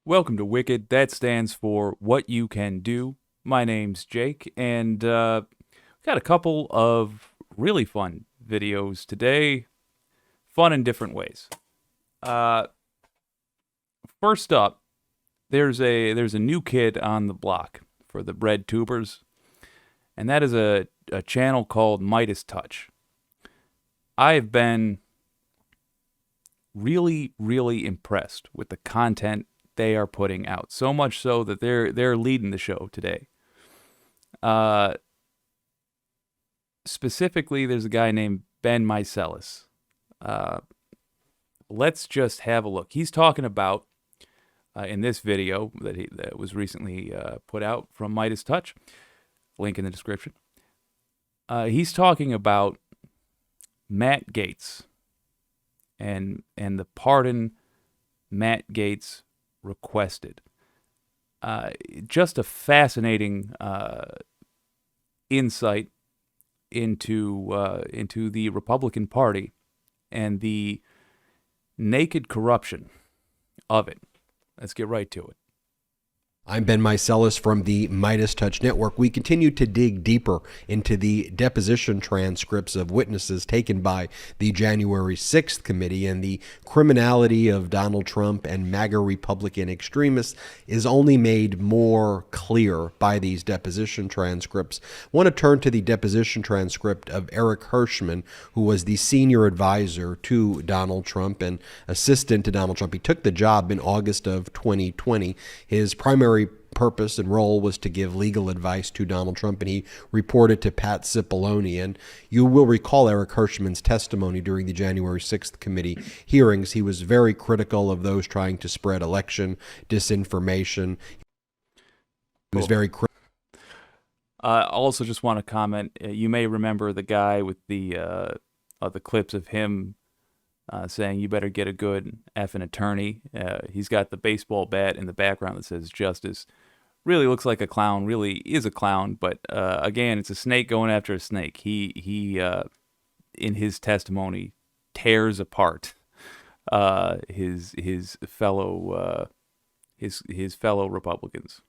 Welcome to Wicked. That stands for What You Can Do. My name's Jake, and got a couple of really fun videos today. Fun in different ways. Uh, First up, there's a new kid on the block for the bread tubers, and that is a channel called MeidasTouch. I have been really impressed with the content they are putting out. So much so that they're leading the show today. Specifically, there's a guy named Ben Meiselas. Let's just have a look. He's talking about in this video that was recently put out from MeidasTouch. Link in the description. He's talking about Matt Gaetz and the pardon Matt Gaetz requested. Just a fascinating insight into the Republican Party and the naked corruption of it. Let's get right to it. I'm Ben Meiselas from the MeidasTouch Network. We continue to dig deeper into the deposition transcripts of witnesses taken by the January 6th committee, and the criminality of Donald Trump and MAGA Republican extremists is only made more clear by these deposition transcripts. I want to turn to the deposition transcript of Eric Hirschman, who was the senior advisor to Donald Trump and assistant to Donald Trump. He took the job in August of 2020. His primary purpose and role was to give legal advice to Donald Trump, and he reported to Pat Cipollone. And you will recall Eric Hirschman's testimony during the January 6th committee hearings. He was very critical of those trying to spread election disinformation. He was very critical. Also, just want to comment. You may remember the guy with the clips of him saying, "You better get a good effing attorney." He's got the baseball bat in the background that says "Justice." Really looks like a clown. Really is a clown. But again, it's a snake going after a snake. He in his testimony tears apart his fellow Republicans.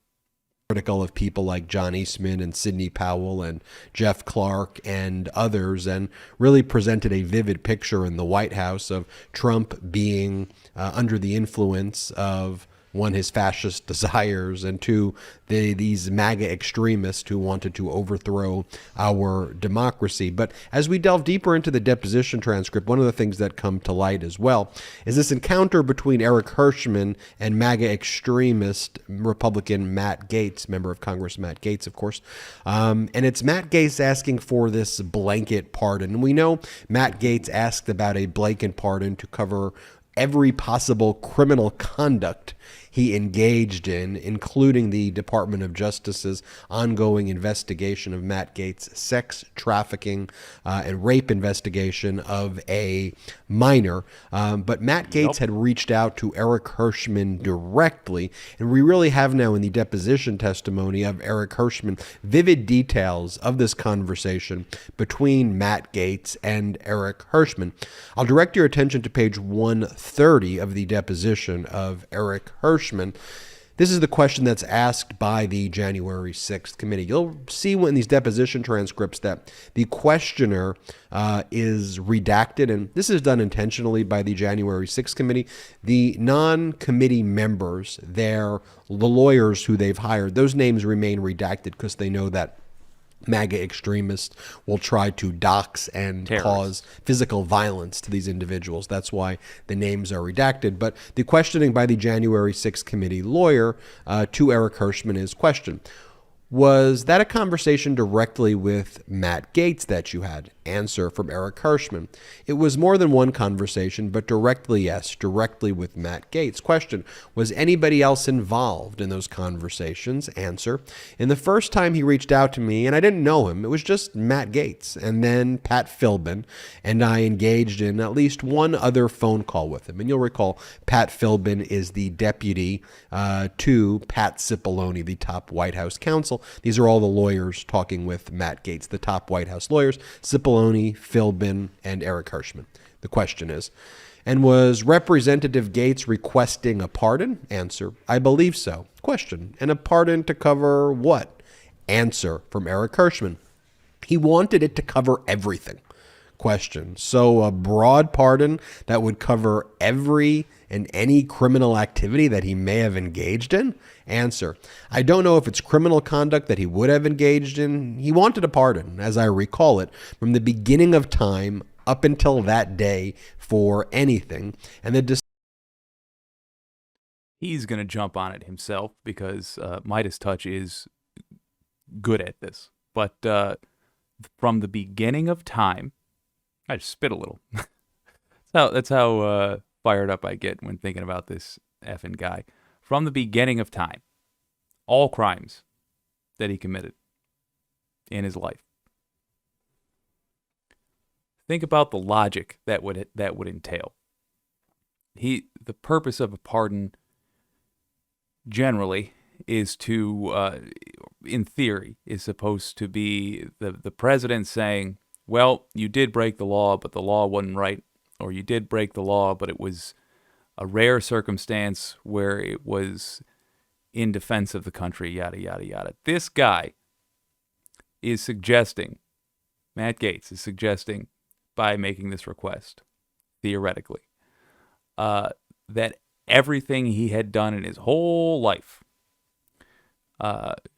Critical of people like John Eastman and Sidney Powell and Jeff Clark and others, and really presented a vivid picture in the White House of Trump being under the influence of, one, his fascist desires, and two, these MAGA extremists who wanted to overthrow our democracy. But as we delve deeper into the deposition transcript, one of the things that come to light as well is this encounter between Eric Hirschman and MAGA extremist Republican Matt Gaetz, member of Congress Matt Gaetz, of course. And it's Matt Gaetz asking for this blanket pardon. And we know Matt Gaetz asked about a blanket pardon to cover every possible criminal conduct he engaged in, including the Department of Justice's ongoing investigation of Matt Gaetz' sex trafficking and rape investigation of a minor. But Matt Gaetz had reached out to Eric Hirschman directly, and we really have now in the deposition testimony of Eric Hirschman vivid details of this conversation between Matt Gaetz and Eric Hirschman. I'll direct your attention to page 130 of the deposition of Eric Hirschman. This is the question that's asked by the January 6th committee. You'll see in these deposition transcripts that the questioner is redacted, and this is done intentionally by the January 6th committee. The non-committee members, the lawyers who they've hired, those names remain redacted because they know that MAGA extremists will try to dox and cause physical violence to these individuals. That's why the names are redacted. But the questioning by the January 6th committee lawyer to Eric Hirschman is question: was that a conversation directly with Matt Gaetz that you had? Answer from Eric Hirschman: it was more than one conversation, but directly, yes, directly with Matt Gaetz. Question: was anybody else involved in those conversations? Answer: in the first time he reached out to me, and I didn't know him, it was just Matt Gaetz, and then Pat Philbin, and I engaged in at least one other phone call with him. And you'll recall Pat Philbin is the deputy to Pat Cipollone, the top White House counsel. These are all the lawyers talking with Matt Gaetz, the top White House lawyers: Cipollone, Philbin, and Eric Hirschman. The question is. And was Representative Gaetz requesting a pardon? Answer, I believe so. Question, and a pardon to cover what? Answer from Eric Hirschman. He wanted it to cover everything. Question, so a broad pardon that would cover every and any criminal activity that he may have engaged in? Answer, I don't know if it's criminal conduct that he would have engaged in. He wanted a pardon, as I recall it, from the beginning of time up until that day for anything. And he's going to jump on it himself because MeidasTouch is good at this. But from the beginning of time, I just spit a little. That's how fired up I get when thinking about this effing guy. From the beginning of time, all crimes that he committed in his life. Think about the logic that would entail. The purpose of a pardon generally is to, in theory, is supposed to be the president saying, well, you did break the law, but the law wasn't right. Or you did break the law, but it was a rare circumstance where it was in defense of the country, yada, yada, yada. This guy is suggesting, Matt Gaetz is suggesting, by making this request, theoretically, that everything he had done in his whole life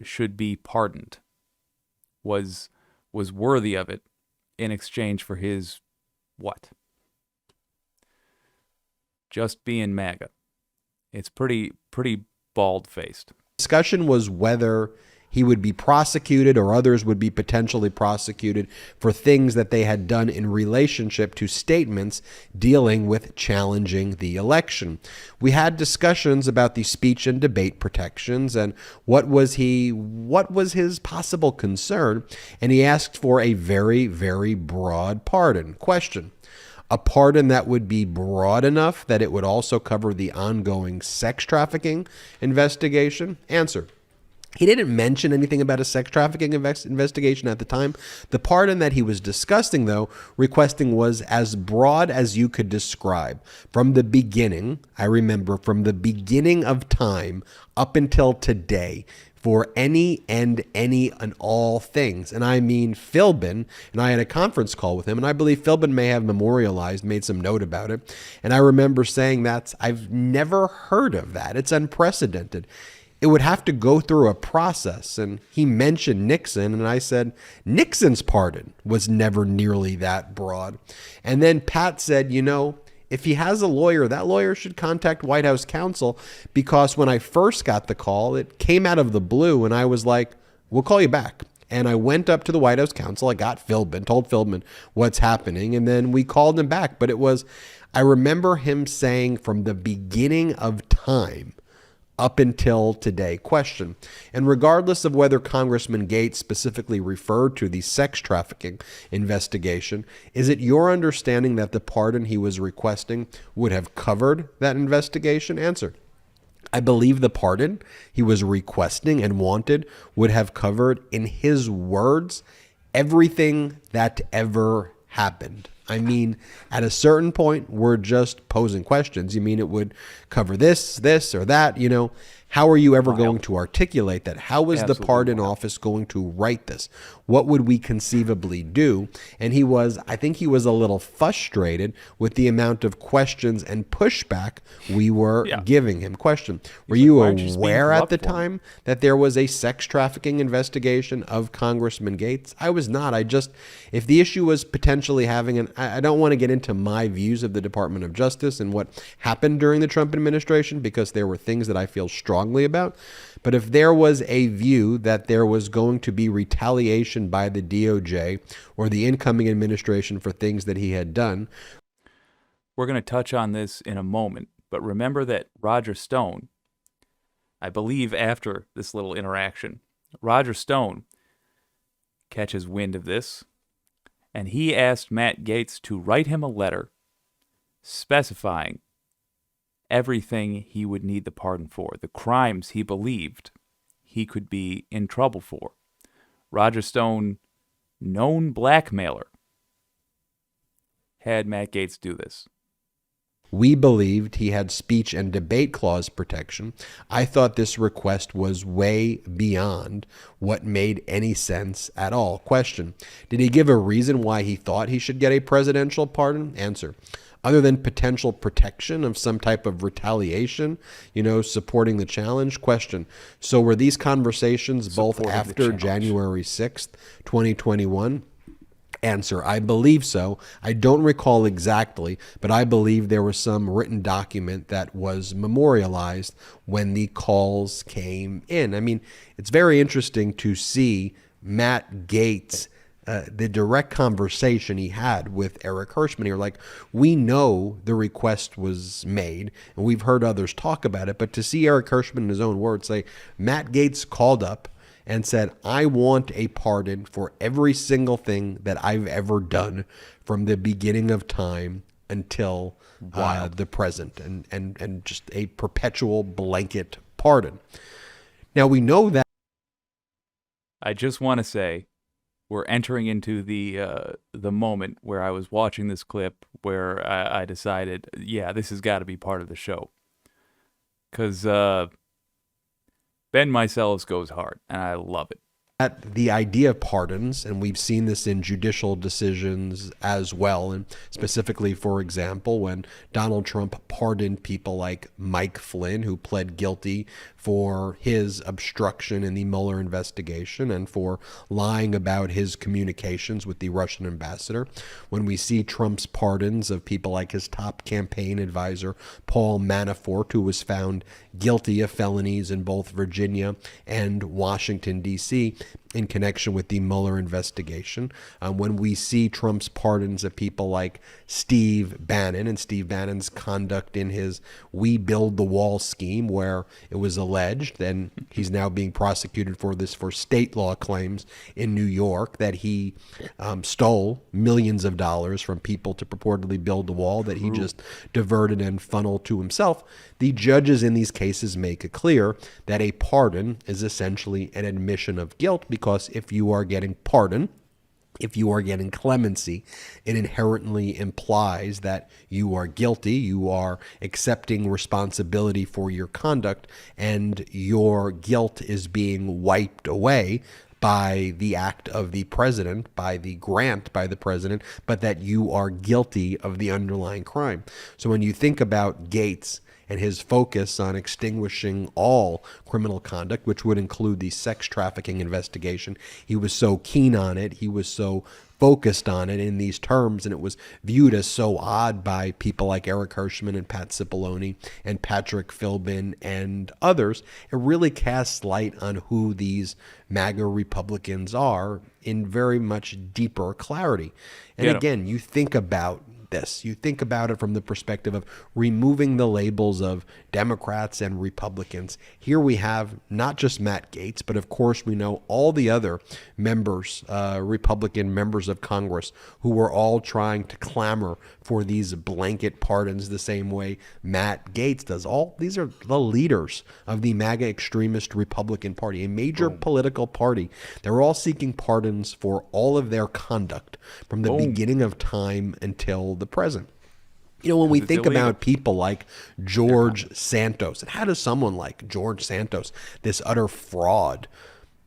should be pardoned, was worthy of it in exchange for his what? Just being MAGA. It's pretty bald-faced. Discussion was whether he would be prosecuted or others would be potentially prosecuted for things that they had done in relationship to statements dealing with challenging the election. We had discussions about the speech and debate protections and what was his possible concern, and he asked for a very, very broad pardon. Question, a pardon that would be broad enough that it would also cover the ongoing sex trafficking investigation? Answer, he didn't mention anything about a sex trafficking investigation at the time. The pardon that he was discussing, though, requesting was as broad as you could describe. From the beginning, I remember, from the beginning of time up until today, for any and all things. And I mean Philbin, and I had a conference call with him, and I believe Philbin may have memorialized, made some note about it. And I remember saying I've never heard of that. It's unprecedented. It would have to go through a process. And he mentioned Nixon, and I said, Nixon's pardon was never nearly that broad. And then Pat said, if he has a lawyer, that lawyer should contact White House counsel, because when I first got the call, it came out of the blue, and I was like, we'll call you back. And I went up to the White House counsel. I got Philbin, told Philbin what's happening, and then we called him back. But I remember him saying from the beginning of time up until today. Question, and regardless of whether Congressman Gaetz specifically referred to the sex trafficking investigation, is it your understanding that the pardon he was requesting would have covered that investigation? Answer, I believe the pardon he was requesting and wanted would have covered, in his words, everything that ever happened. I mean, at a certain point, we're just posing questions. You mean it would cover this, or that? How are you ever going to articulate that? How is the pardon office going to write this? What would we conceivably do? And I think he was a little frustrated with the amount of questions and pushback we were giving him. Question, were you aware at the time that there was a sex trafficking investigation of Congressman Gaetz? I was not. If the issue was potentially having I don't want to get into my views of the Department of Justice and what happened during the Trump administration, because there were things that I feel strongly about. But if there was a view that there was going to be retaliation by the DOJ or the incoming administration for things that he had done. We're going to touch on this in a moment, but remember that Roger Stone, I believe after this little interaction, Roger Stone catches wind of this, and he asked Matt Gaetz to write him a letter specifying everything he would need the pardon for, the crimes he believed he could be in trouble for. Roger Stone, known blackmailer, had Matt Gaetz do this? We believed he had speech and debate clause protection. I thought this request was way beyond what made any sense at all. Question: did he give a reason why he thought he should get a presidential pardon? Answer: other than potential protection of some type of retaliation, supporting the challenge? Question: so were these conversations both after January 6th, 2021? Answer: I believe so. I don't recall exactly, but I believe there was some written document that was memorialized when the calls came in. I mean, it's very interesting to see Matt Gaetz, the direct conversation he had with Eric Hirschman here. Like, we know the request was made, and we've heard others talk about it, but to see Eric Hirschman in his own words say, Matt Gaetz called up and said, I want a pardon for every single thing that I've ever done from the beginning of time until the present, and just a perpetual blanket pardon. Now, we know that. I just want to say we're entering into the moment where I was watching this clip where I decided, yeah, this has got to be part of the show. Because Ben Meiselas goes hard, and I love it. The idea of pardons, and we've seen this in judicial decisions as well, and specifically, for example, when Donald Trump pardoned people like Mike Flynn, who pled guilty for his obstruction in the Mueller investigation and for lying about his communications with the Russian ambassador. When we see Trump's pardons of people like his top campaign advisor, Paul Manafort, who was found guilty of felonies in both Virginia and Washington, D.C., in connection with the Mueller investigation. When we see Trump's pardons of people like Steve Bannon and Steve Bannon's conduct in his We Build the Wall scheme, where it was alleged, and he's now being prosecuted for this for state law claims in New York, that he stole millions of dollars from people to purportedly build the wall that he just diverted and funneled to himself. The judges in these cases make it clear that a pardon is essentially an admission of guilt, because if you are getting pardon, if you are getting clemency, it inherently implies that you are guilty, you are accepting responsibility for your conduct, and your guilt is being wiped away by the act of the president, by the grant by the president, but that you are guilty of the underlying crime. So when you think about Gaetz and his focus on extinguishing all criminal conduct, which would include the sex trafficking investigation, he was so keen on it, he was so focused on it in these terms, and it was viewed as so odd by people like Eric Hirschman and Pat Cipollone and Patrick Philbin and others. It really casts light on who these MAGA Republicans are in very much deeper clarity. And again, you think about this. You think about it from the perspective of removing the labels of Democrats and Republicans. Here we have not just Matt Gaetz, but of course we know all the other members, Republican members of Congress, who were all trying to clamor for these blanket pardons the same way Matt Gaetz does. All these are the leaders of the MAGA extremist Republican Party, a major political party. They're all seeking pardons for all of their conduct from the beginning of time until the present. When we think about people like George Santos, and how does someone like George Santos, this utter fraud,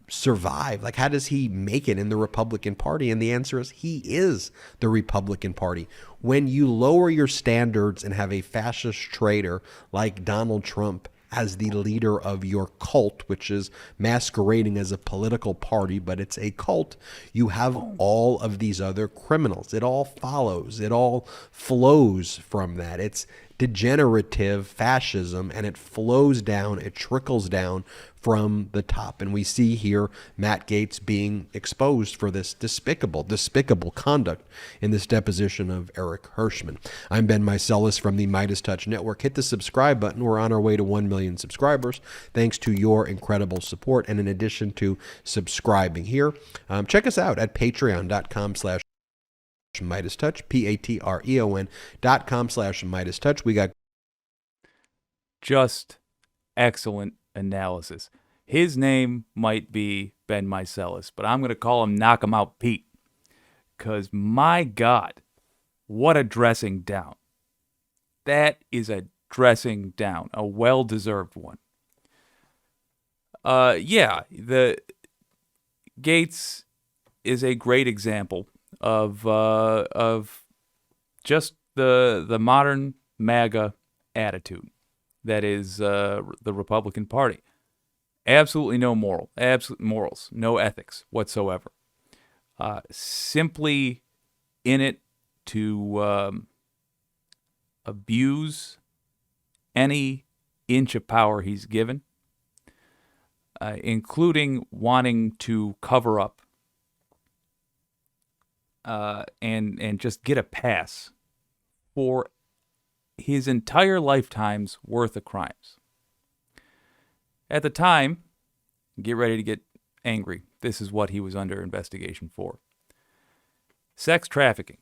survive? Like, how does he make it in the Republican Party? And the answer is he is the Republican Party. When you lower your standards and have a fascist traitor like Donald Trump as the leader of your cult, which is masquerading as a political party, but it's a cult, you have all of these other criminals. It all follows. It all flows from that. It's degenerative fascism, and it flows down, it trickles down from the top. And we see here Matt Gaetz being exposed for this despicable conduct in this deposition of Eric Hirschman. I'm Ben Meiselas from the MeidasTouch Network. Hit the subscribe button. We're on our way to 1 million subscribers, thanks to your incredible support. And in addition to subscribing here, check us out at patreon.com/MeidasTouch, patreon.com/MeidasTouch. We got just excellent analysis. His name might be Ben Meiselas, but I'm going to call him Knock 'em Out Pete, because my God, What a dressing down. That is a dressing down, a well-deserved one. The Gaetz is a great example of just the modern MAGA attitude that is the Republican Party. Absolutely no morals, no ethics whatsoever. Simply in it to abuse any inch of power he's given, including wanting to cover up and just get a pass for his entire lifetime's worth of crimes. At the time, get ready to get angry. This is what he was under investigation for. Sex trafficking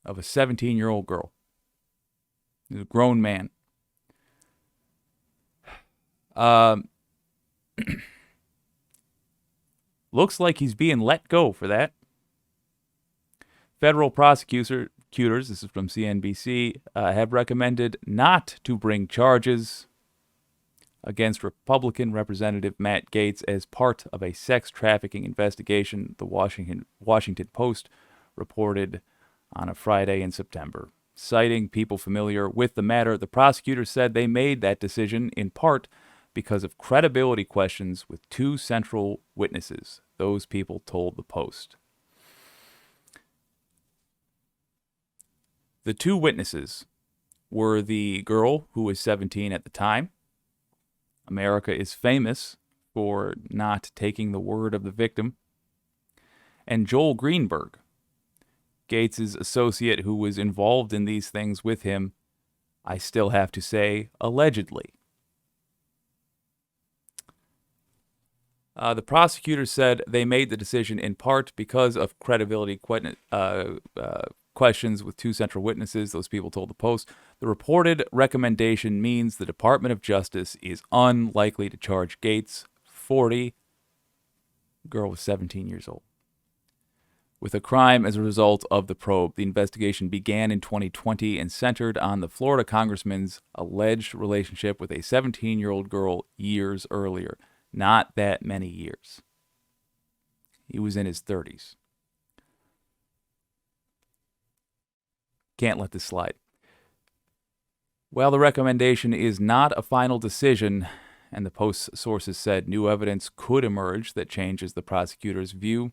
of a 17-year-old girl. He's a grown man. Looks like he's being let go for that. Federal prosecutors, this is from CNBC, have recommended not to bring charges against Republican Representative Matt Gaetz as part of a sex trafficking investigation, the Washington Post reported on a Friday in September. Citing people familiar with the matter, the prosecutors said they made that decision in part because of credibility questions with two central witnesses. Those people told the Post. The two witnesses were the girl who was 17 at the time. America is famous for not taking the word of the victim. And Joel Greenberg, Gaetz's associate who was involved in these things with him, I still have to say, allegedly. The prosecutors said they made the decision in part because of credibility questions with two central witnesses. Those people told the Post. The reported recommendation means the Department of Justice is unlikely to charge Gaetz, 40, girl was 17 years old, with a crime as a result of the probe. The investigation began in 2020 and centered on the Florida congressman's alleged relationship with a 17-year-old girl years earlier. Not that many years. He was in his 30s. Can't let this slide. While the recommendation is not a final decision, and the Post's sources said new evidence could emerge that changes the prosecutor's view,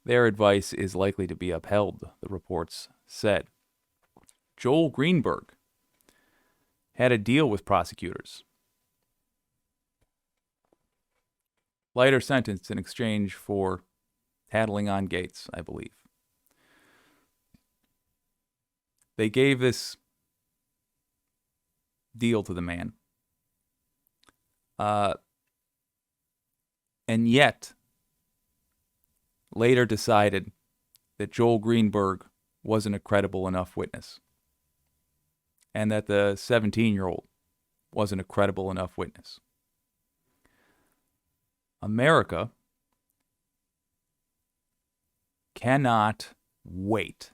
their advice is likely to be upheld, the reports said. Joel Greenberg had a deal with prosecutors. Lighter sentence in exchange for tattling on Gaetz, I believe. They gave this deal to the man. And yet, later decided that Joel Greenberg wasn't a credible enough witness. And that the 17-year-old wasn't a credible enough witness. America cannot wait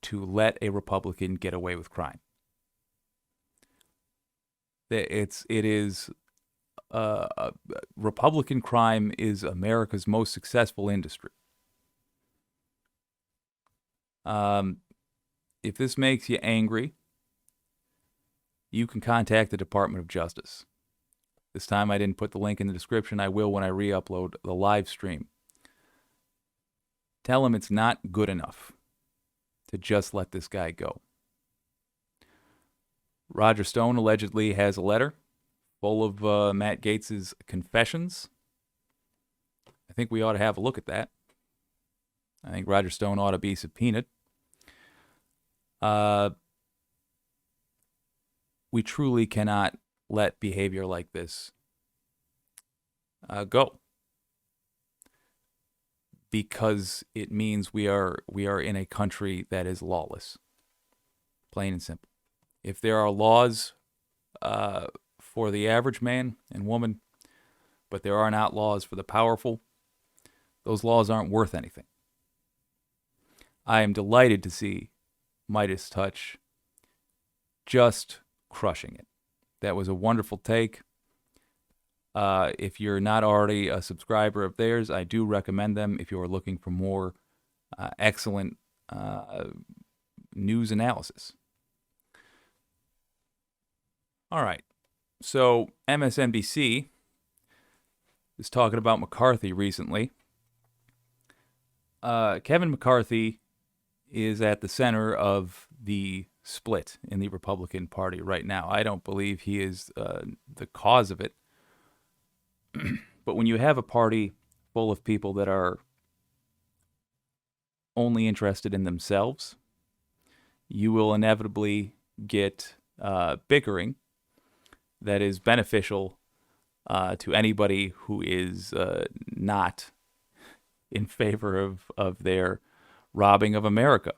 to let a Republican get away with crime. Republican crime is America's most successful industry. If this makes you angry, you can contact the Department of Justice. This time I didn't put the link in the description. I will when I re-upload the live stream. Tell him it's not good enough to just let this guy go. Roger Stone allegedly has a letter full of Matt Gaetz's confessions. I think we ought to have a look at that. I think Roger Stone ought to be subpoenaed. We truly cannot let behavior like this go, because it means we are in a country that is lawless, plain and simple. If there are laws for the average man and woman, but there are not laws for the powerful, those laws aren't worth anything. I am delighted to see MeidasTouch just crushing it. That was a wonderful take. If you're not already a subscriber of theirs, I do recommend them if you are looking for more excellent news analysis. All right. So MSNBC is talking about McCarthy recently. Kevin McCarthy is at the center of the split in the Republican Party right now. I don't believe he is the cause of it. But when you have a party full of people that are only interested in themselves, you will inevitably get bickering that is beneficial to anybody who is not in favor of their robbing of America.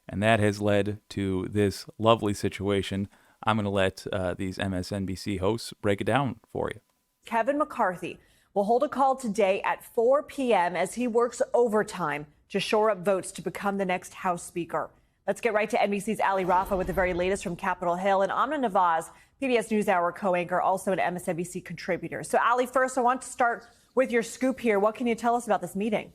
And that has led to this lovely situation. I'm going to let these MSNBC hosts break it down for you. Kevin McCarthy will hold a call today at 4 p.m. as he works overtime to shore up votes to become the next House Speaker. Let's get right to NBC's Ali Rafa with the very latest from Capitol Hill, and Amna Nawaz, PBS NewsHour co-anchor, also an MSNBC contributor. So, Ali, first, I want to start with your scoop here. What can you tell us about this meeting?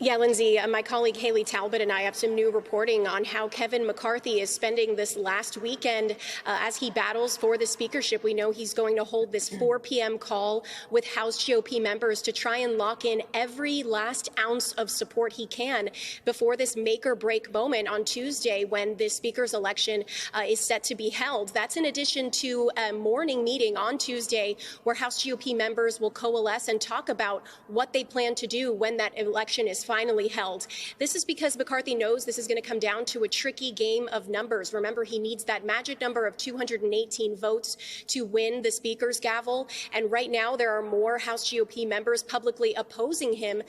Yeah, Lindsay, my colleague Haley Talbot and I have some new reporting on how Kevin McCarthy is spending this last weekend as he battles for the speakership. We know he's going to hold this 4 p.m. call with House GOP members to try and lock in every last ounce of support he can before this make or break moment on Tuesday when the speaker's election is set to be held. That's in addition to a morning meeting on Tuesday where House GOP members will coalesce and talk about what they plan to do when that election is finally held. This is because McCarthy knows this is going to come down to a tricky game of numbers. Remember, he needs that magic number of 218 votes to win the speaker's gavel. And right now, there are more House GOP members publicly opposing him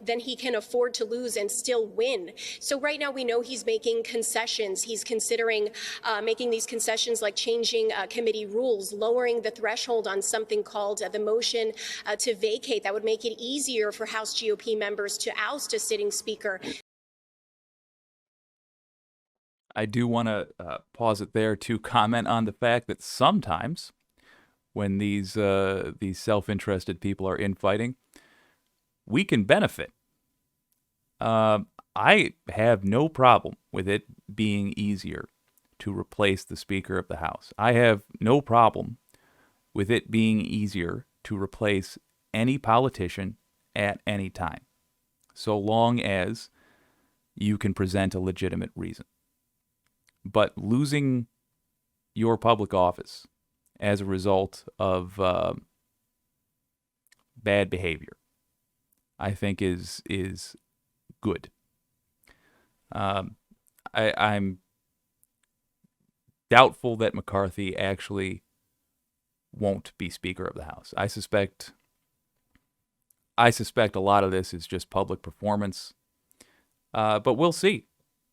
than he can afford to lose and still win. So right now, we know he's making concessions. He's considering making these concessions like changing committee rules, lowering the threshold on something called the motion to vacate. That would make it easier for House GOP members to oust a sitting speaker. I do want to pause it there to comment on the fact that sometimes when these self-interested people are infighting, we can benefit. I have no problem with it being easier to replace the Speaker of the House. I have no problem with it being easier to replace any politician at any time, so long as you can present a legitimate reason. But losing your public office as a result of bad behavior, I think is good. I'm doubtful that McCarthy actually won't be Speaker of the House. I suspect a lot of this is just public performance. But we'll see.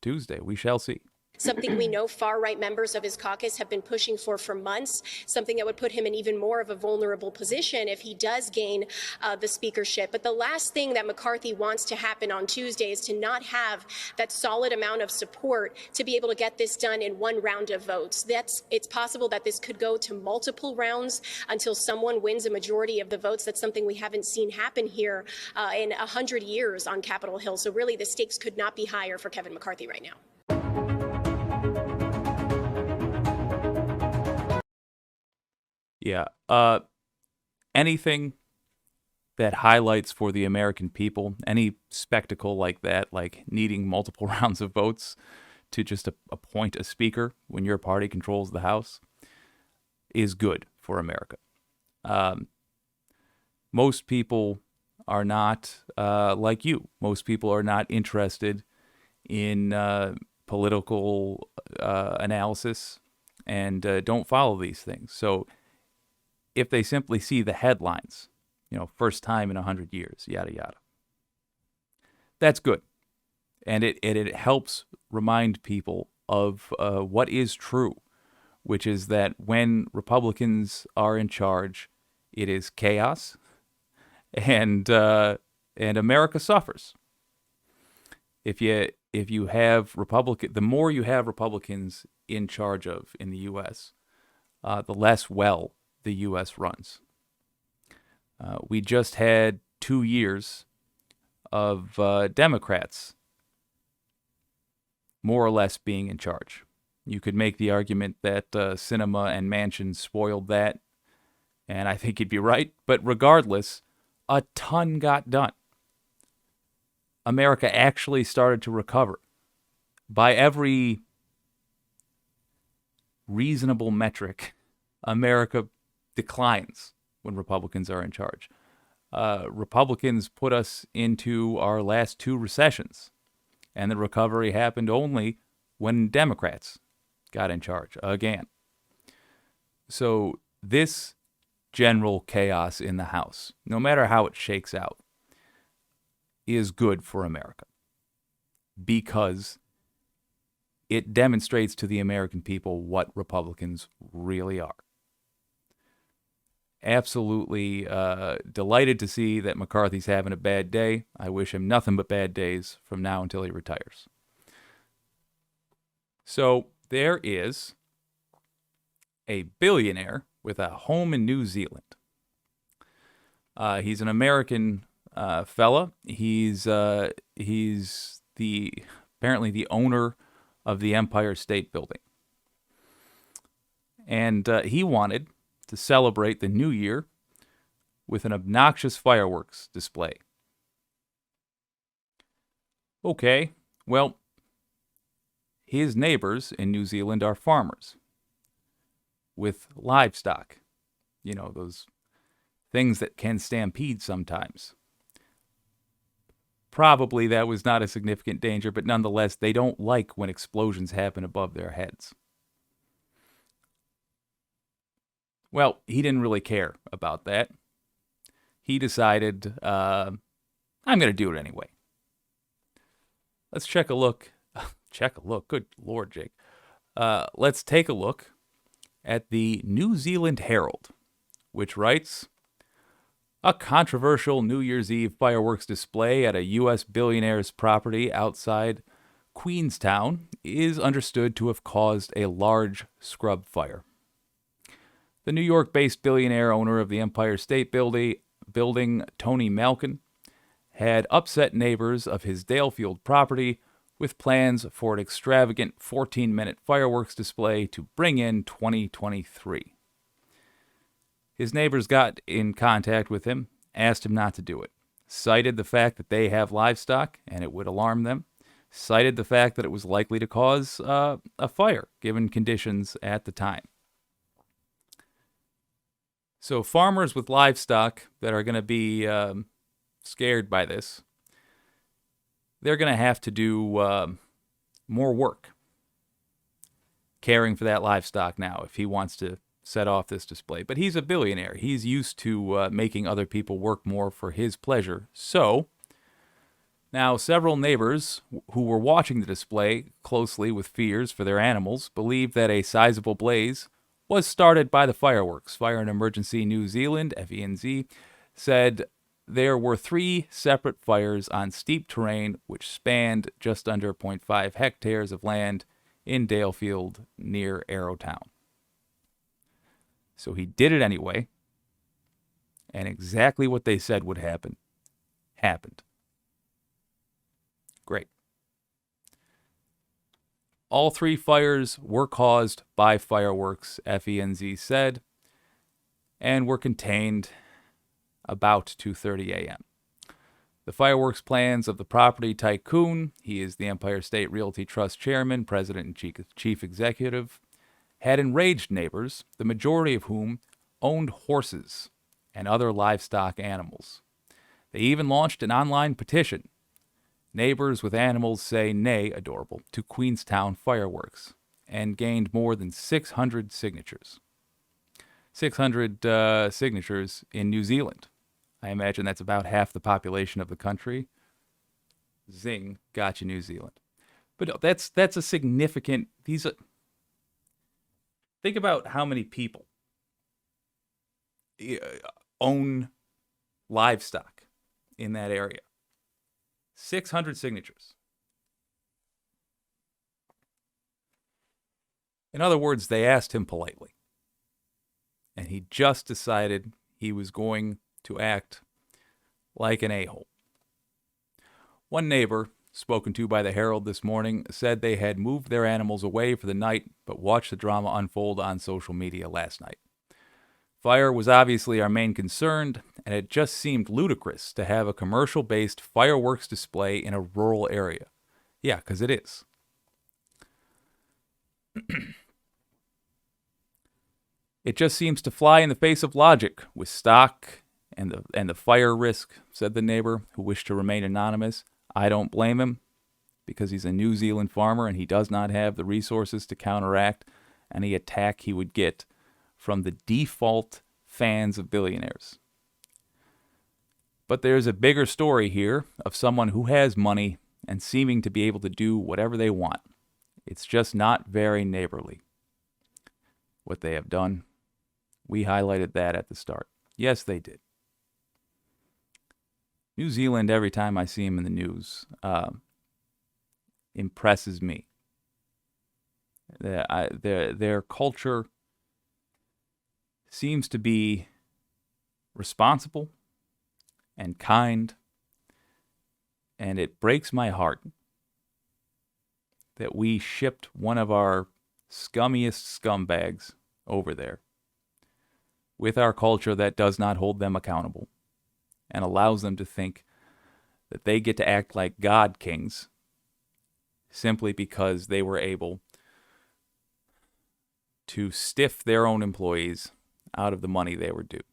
Tuesday, we shall see. Something we know far-right members of his caucus have been pushing for months, something that would put him in even more of a vulnerable position if he does gain the speakership. But the last thing that McCarthy wants to happen on Tuesday is to not have that solid amount of support to be able to get this done in one round of votes. It's possible that this could go to multiple rounds until someone wins a majority of the votes. That's something we haven't seen happen here in 100 years on Capitol Hill. So really, the stakes could not be higher for Kevin McCarthy right now. Yeah. Anything that highlights for the American people, any spectacle like that, like needing multiple rounds of votes to just appoint a speaker when your party controls the House, is good for America. Most people are not like you. Most people are not interested in political analysis and don't follow these things. So if they simply see the headlines, first time in 100 years, yada, yada, that's good. And it helps remind people of what is true, which is that when Republicans are in charge, it is chaos, and America suffers. If you have the more you have Republicans in charge in the U.S., the less well the U.S. runs. We just had 2 years of Democrats more or less being in charge. You could make the argument that Sinema and Manchin spoiled that, and I think you'd be right. But regardless, a ton got done. America actually started to recover. By every reasonable metric, America declines when Republicans are in charge. Republicans put us into our last 2 recessions, and the recovery happened only when Democrats got in charge again. So this general chaos in the House, no matter how it shakes out, is good for America because it demonstrates to the American people what Republicans really are. Absolutely delighted to see that McCarthy's having a bad day. I wish him nothing but bad days from now until he retires. So there is a billionaire with a home in New Zealand. He's an American fella. He's apparently the owner of the Empire State Building. And he wanted to celebrate the new year with an obnoxious fireworks display. Okay, well, his neighbors in New Zealand are farmers with livestock. You know, those things that can stampede sometimes. Probably that was not a significant danger, but nonetheless, they don't like when explosions happen above their heads. Well, he didn't really care about that. He decided, I'm going to do it anyway. Let's check a look. Check a look. Good Lord, Jake. Let's take a look at the New Zealand Herald, which writes, a controversial New Year's Eve fireworks display at a U.S. billionaire's property outside Queenstown is understood to have caused a large scrub fire. The New York-based billionaire owner of the Empire State Building, Tony Malkin, had upset neighbors of his Dalefield property with plans for an extravagant 14-minute fireworks display to bring in 2023. His neighbors got in contact with him, asked him not to do it, cited the fact that they have livestock and it would alarm them, cited the fact that it was likely to cause a fire given conditions at the time. So farmers with livestock that are going to be scared by this, they're going to have to do more work caring for that livestock now if he wants to set off this display. But he's a billionaire. He's used to making other people work more for his pleasure. So now several neighbors who were watching the display closely with fears for their animals believe that a sizable blaze was started by the fireworks. Fire and Emergency New Zealand, FENZ, said there were 3 separate fires on steep terrain which spanned just under 0.5 hectares of land in Dalefield near Arrowtown. So he did it anyway, and exactly what they said would happen, happened. Great. All 3 fires were caused by fireworks, FENZ said, and were contained about 2:30 a.m. The fireworks plans of the property tycoon, he is the Empire State Realty Trust chairman, president, and chief executive, had enraged neighbors, the majority of whom owned horses and other livestock animals. They even launched an online petition. Neighbors with animals say nay, adorable, to Queenstown fireworks, and gained more than 600 signatures. 600 signatures in New Zealand. I imagine that's about half the population of the country. Zing, gotcha, New Zealand. But that's a significant. Think about how many people own livestock in that area. 600 signatures. In other words, they asked him politely. And he just decided he was going to act like an a-hole. One neighbor, spoken to by the Herald this morning, said they had moved their animals away for the night, but watched the drama unfold on social media last night. Fire was obviously our main concern, and it just seemed ludicrous to have a commercial-based fireworks display in a rural area. Yeah, because it is. It just seems to fly in the face of logic with stock and the fire risk, said the neighbor, who wished to remain anonymous. I don't blame him, because he's a New Zealand farmer and he does not have the resources to counteract any attack he would get from the default fans of billionaires. But there's a bigger story here of someone who has money and seeming to be able to do whatever they want. It's just not very neighborly, what they have done. We highlighted that at the start. Yes, they did. New Zealand, every time I see him in the news, impresses me. Their culture seems to be responsible and kind, and it breaks my heart that we shipped one of our scummiest scumbags over there with our culture that does not hold them accountable and allows them to think that they get to act like God kings simply because they were able to stiff their own employees out of the money they were due.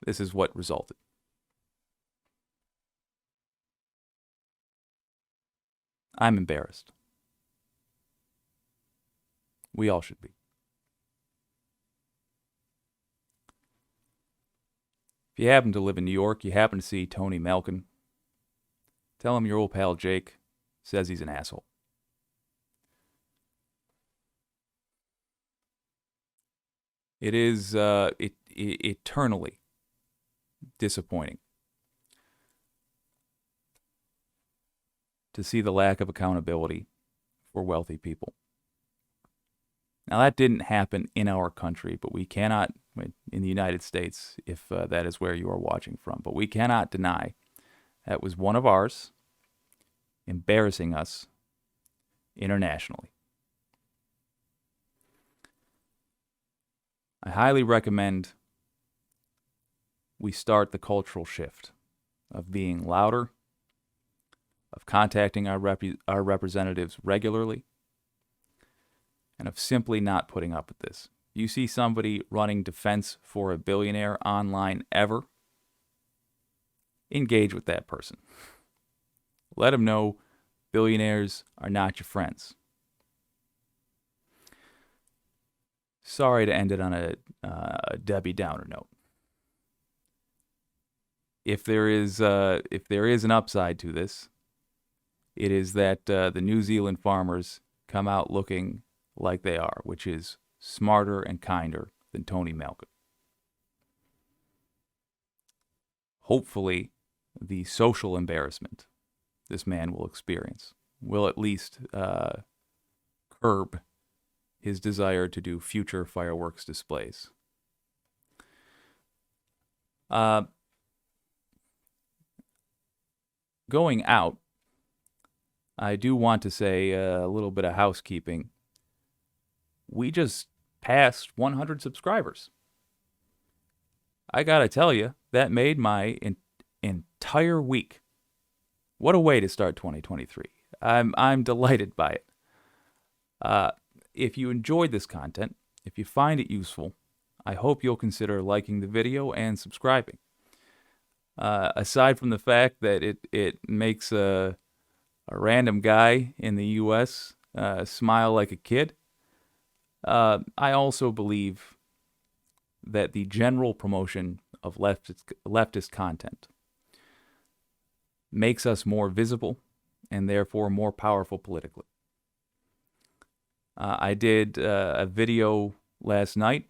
This is what resulted. I'm embarrassed. We all should be. If you happen to live in New York, you happen to see Tony Malkin, tell him your old pal Jake says he's an asshole. It is eternally disappointing to see the lack of accountability for wealthy people. Now, that didn't happen in our country, but we cannot, in the United States, if that is where you are watching from, but we cannot deny that was one of ours, embarrassing us internationally. I highly recommend we start the cultural shift of being louder, of contacting our representatives regularly, and of simply not putting up with this. You see somebody running defense for a billionaire online ever, engage with that person. Let them know billionaires are not your friends. Sorry to end it on a Debbie Downer note. If there is an upside to this, it is that the New Zealand farmers come out looking like they are, which is smarter and kinder than Tony Malkin. Hopefully, the social embarrassment this man will experience will at least curb his desire to do future fireworks displays. Going out, I do want to say a little bit of housekeeping. We just passed 100 subscribers. I gotta tell you, that made my entire week. What a way to start 2023. I'm delighted by it. If you enjoyed this content, if you find it useful, I hope you'll consider liking the video and subscribing. Aside from the fact that it makes a random guy in the U.S. Smile like a kid, I also believe that the general promotion of leftist content makes us more visible and therefore more powerful politically. I did a video last night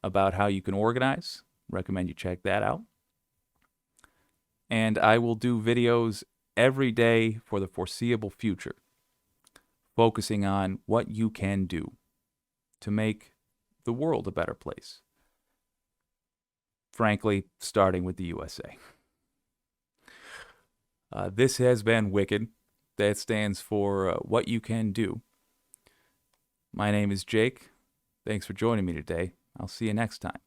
about how you can organize. Recommend you check that out. And I will do videos every day for the foreseeable future, focusing on what you can do to make the world a better place. Frankly, starting with the USA. This has been Wicked. That stands for What You Can Do. My name is Jake. Thanks for joining me today. I'll see you next time.